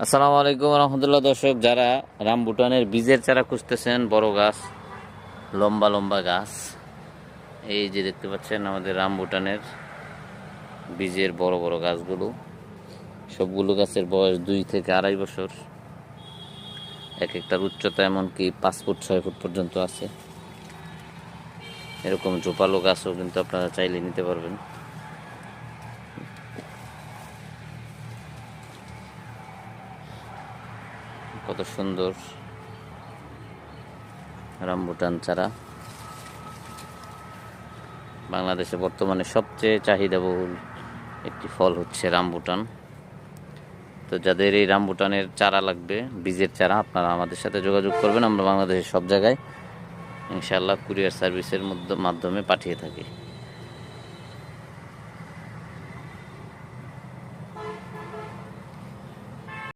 আসসালামু আলাইকুম রহমতুল্লাহ। দর্শক, যারা রামবুটানের বীজের চারা খুঁজতেছেন, বড় গাছ, লম্বা লম্বা গাছ, এই যে দেখতে পাচ্ছেন আমাদের রামবুটানের বীজের বড় বড় গাছগুলো। সবগুলো গাছের বয়স 2 থেকে 2.5 বছর। এক একটার উচ্চতা এমনকি 5 ফুট 6 ফুট পর্যন্ত আছে। এরকম ঝোপালো গাছও কিন্তু আপনারা চাইলে নিতে পারবেন। কত সুন্দর রামবুটান চারা। বাংলাদেশে বর্তমানে সবচেয়ে চাহিদাবহুল একটি ফল হচ্ছে রামবুটান। তো যাদের এই রামবুটানের চারা লাগবে, বীজের চারা, আপনারা আমাদের সাথে যোগাযোগ করবেন। আমরা বাংলাদেশের সব জায়গায় ইনশাআল্লাহ কুরিয়ার সার্ভিসের মাধ্যমে পাঠিয়ে থাকি।